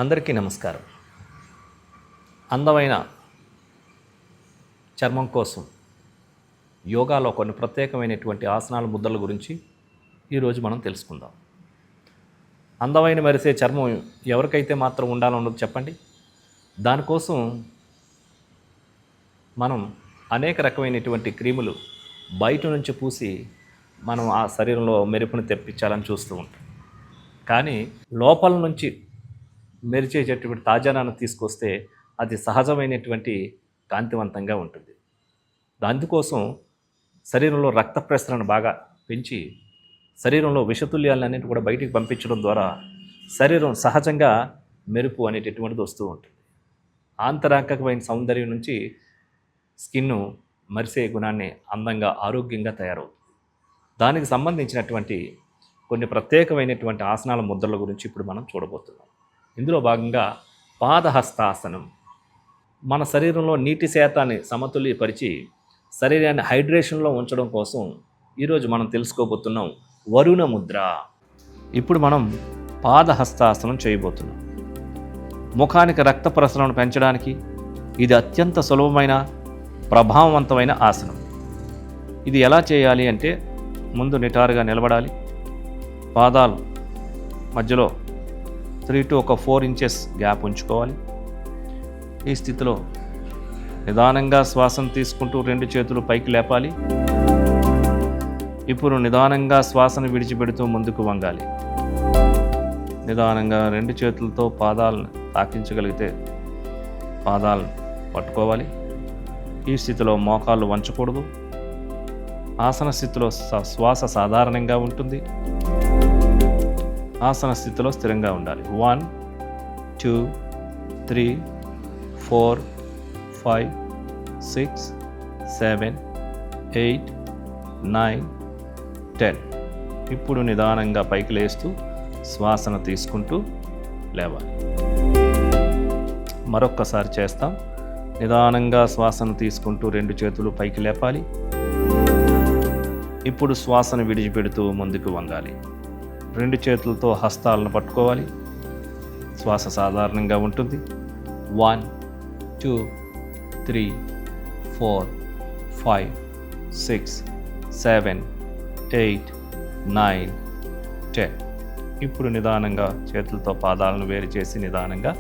అందరికీ నమస్కారం. అందమైన చర్మం కోసం యోగాలో కొన్ని ప్రత్యేకమైనటువంటి ఆసనాల ముద్రల గురించి ఈరోజు మనం తెలుసుకుందాం. అందమైన మెరిసే చర్మం ఎవరికైతే మాత్రం ఉండాలన్నది చెప్పండి. దానికోసం మనం అనేక రకమైనటువంటి క్రీములు బయట నుంచి పూసి మనం ఆ శరీరంలో మెరుపుని తెప్పించాలని చూస్తూ ఉంటాం. కానీ లోపల నుంచి మెరిచేటటువంటి తాజానాన్ని తీసుకొస్తే అది సహజమైనటువంటి కాంతివంతంగా ఉంటుంది. అందుకోసం శరీరంలో రక్త ప్రసరణ బాగా పెంచి శరీరంలో విషతుల్యాలన్నింటి కూడా బయటికి పంపించడం ద్వారా శరీరం సహజంగా మెరుపు అనేటటువంటిది వస్తూ ఉంటుంది. ఆంతరాంకమైన సౌందర్యం నుంచి స్కిన్ను మరిసే గుణాన్ని అందంగా ఆరోగ్యంగా తయారవుతుంది. దానికి సంబంధించినటువంటి కొన్ని ప్రత్యేకమైనటువంటి ఆసనాల ముద్రల గురించి ఇప్పుడు మనం చూడబోతున్నాం. ఇందులో భాగంగా పాదహస్తాసనం మన శరీరంలో నీటి శాతాన్ని సమతుల్యపరిచి శరీరాన్ని హైడ్రేషన్లో ఉంచడం కోసం ఈరోజు మనం తెలుసుకోబోతున్నాం వరుణ ముద్ర. ఇప్పుడు మనం పాదహస్తాసనం చేయబోతున్నాం. ముఖానికి రక్త ప్రసరణ పెంచడానికి ఇది అత్యంత సులభమైన ప్రభావవంతమైన ఆసనం. ఇది ఎలా చేయాలి అంటే ముందు నిటారుగా నిలబడాలి. పాదాలు మధ్యలో 3 to 4 ఇంచెస్ గ్యాప్ ఉంచుకోవాలి. ఈ స్థితిలో నిదానంగా శ్వాసను తీసుకుంటూ 2 చేతులు పైకి లేపాలి. ఇప్పుడు నిదానంగా శ్వాసను విడిచిపెడుతూ ముందుకు వంగాలి. నిదానంగా 2 చేతులతో పాదాలను తాకించగలిగితే పాదాలను పట్టుకోవాలి. ఈ స్థితిలో మోకాళ్ళు వంచకూడదు. ఆసన స్థితిలో శ్వాస సాధారణంగా ఉంటుంది. ఆసన స్థితిలో స్థిరంగా ఉండాలి. 1 2 3 4 5 6 7 8 9 10. ఇప్పుడు నిదానంగా పైకి లేస్తూ శ్వాసను తీసుకుంటూ లేవాలి. మరొక్కసారి చేస్తాం. నిదానంగా శ్వాసను తీసుకుంటూ 2 చేతులు పైకి లేపాలి. ఇప్పుడు శ్వాసను విడిచిపెడుతూ ముందుకు వంగాలి. 2 చేతులతో హస్తాలను పట్టుకోవాలి. శ్వాస సాధారణంగా ఉంటుంది. 1 2 3 4 5 6 7 8 9 10. ఇప్పుడు నిదానంగా చేతులతో పాదాలను వేరు చేసి నిదానంగా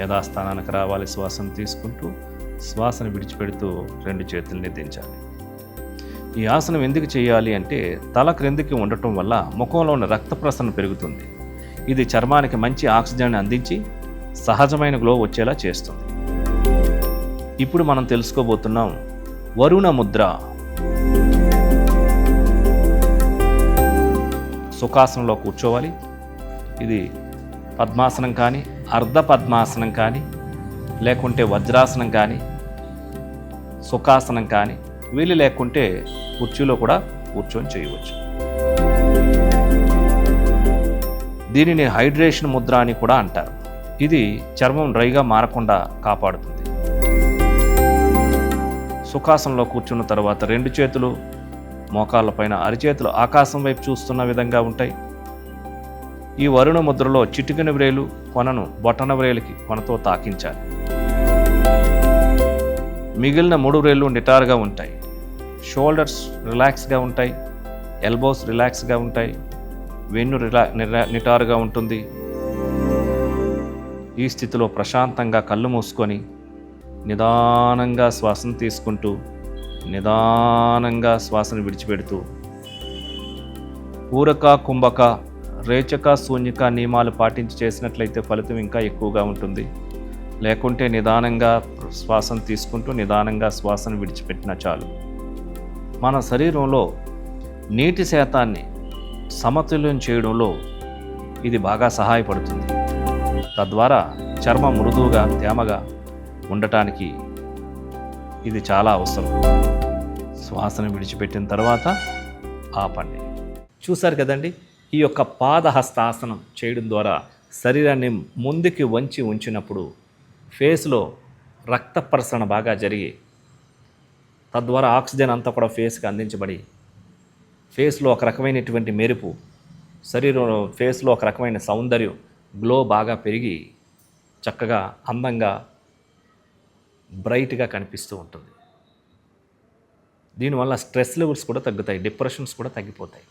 యథాస్థానానికి రావాలి. శ్వాసను తీసుకుంటూ శ్వాసను విడిచిపెడుతూ 2 చేతుల్ని దించాలి. ఈ ఆసనం ఎందుకు చేయాలి అంటే తల క్రిందికి ఉండటం వల్ల ముఖంలో ఉన్న రక్త ప్రసరణ పెరుగుతుంది. ఇది చర్మానికి మంచి ఆక్సిజన్ అందించి సహజమైన గ్లో వచ్చేలా చేస్తుంది. ఇప్పుడు మనం తెలుసుకోబోతున్నాం వరుణ ముద్ర. సుఖాసనంలో కూర్చోవాలి. ఇది పద్మాసనం కానీ అర్ధ పద్మాసనం కానీ లేకుంటే వజ్రాసనం కానీ సుఖాసనం కానీ వీలు లేకుంటే కుర్చీలో కూడా కూర్చొని చేయవచ్చు. దీనిని హైడ్రేషన్ ముద్ర అని కూడా అంటారు. ఇది చర్మం డ్రైగా మారకుండా కాపాడుతుంది. సుఖాసనంలో కూర్చున్న తర్వాత 2 చేతులు మోకాళ్ళపైన, అరిచేతులు ఆకాశం వైపు చూస్తున్న విధంగా ఉంటాయి. ఈ వరుణ ముద్రలో చిటికెన వ్రేలు కొనను బొటన వ్రేలికి కొనతో తాకించాలి. మిగిలిన 3 వ్రేళ్ళు నిటారుగా ఉంటాయి. షోల్డర్స్ రిలాక్స్గా ఉంటాయి. ఎల్బోస్ రిలాక్స్గా ఉంటాయి. వెన్ను నిటారుగా ఉంటుంది. ఈ స్థితిలో ప్రశాంతంగా కళ్ళు మూసుకొని నిదానంగా శ్వాసను తీసుకుంటూ నిదానంగా శ్వాసను విడిచిపెడుతూ పూరక కుంభక రేచక శూన్యక నియమాలు పాటించి చేసినట్లయితే ఫలితం ఇంకా ఎక్కువగా ఉంటుంది. లేకుంటే నిదానంగా శ్వాసను తీసుకుంటూ నిదానంగా శ్వాసను విడిచిపెట్టినా చాలు. మన శరీరంలో నీటి శాతాన్ని సమతుల్యం చేయడంలో ఇది బాగా సహాయపడుతుంది. తద్వారా చర్మం మృదువుగా తేమగా ఉండటానికి ఇది చాలా అవసరం. శ్వాసను విడిచిపెట్టిన తర్వాత ఆపండి. చూశారు కదండి, ఈ యొక్క పాదహస్తాసనం చేయడం ద్వారా శరీరాన్ని ముందుకి వంచి ఉంచినప్పుడు ఫేస్లో రక్త ప్రసరణ బాగా జరిగి తద్వారా ఆక్సిజన్ అంతా కూడా ఫేస్కి అందించబడి ఫేస్లో ఒక రకమైనటువంటి మెరుపు, శరీరంలో ఫేస్లో ఒక రకమైన సౌందర్యం, గ్లో బాగా పెరిగి చక్కగా అందంగా బ్రైట్గా కనిపిస్తూ ఉంటుంది. దీనివల్ల స్ట్రెస్ లెవెల్స్ కూడా తగ్గుతాయి, డిప్రెషన్స్ కూడా తగ్గిపోతాయి.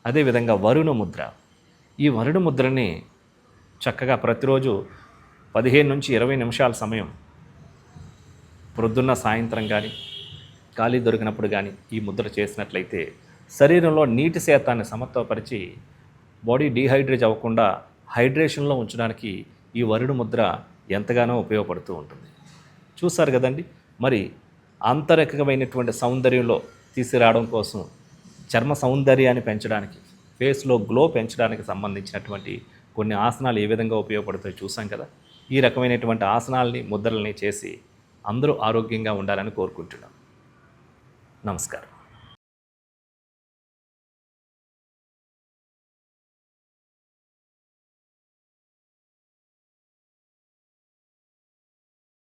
అదేవిధంగా వరుణ ముద్ర. ఈ వరుణ ముద్రని చక్కగా ప్రతిరోజు 15 నుంచి 20 నిమిషాల సమయం ప్రొద్దున్న సాయంత్రం కానీ ఖాళీ దొరికినప్పుడు కానీ ఈ ముద్ర చేసినట్లయితే శరీరంలో నీటి శాతాన్ని సమత్వపరిచి బాడీ డీహైడ్రేట్ అవ్వకుండా హైడ్రేషన్లో ఉంచడానికి ఈ వరుణ ముద్ర ఎంతగానో ఉపయోగపడుతూ ఉంటుంది. చూసారు కదండి. మరి ఆంతరికమైనటువంటి సౌందర్యంలో తీసుకురావడం కోసం, చర్మ సౌందర్యాన్ని పెంచడానికి, ఫేస్లో గ్లో పెంచడానికి సంబంధించినటువంటి కొన్ని ఆసనాలు ఏ విధంగా ఉపయోగపడతాయో చూసాం కదా. ఈ రకమైనటువంటి ఆసనాలని, ముద్రల్ని చేసి అందరూ ఆరోగ్యంగా ఉండాలని కోరుకుంటున్నాం. నమస్కారం.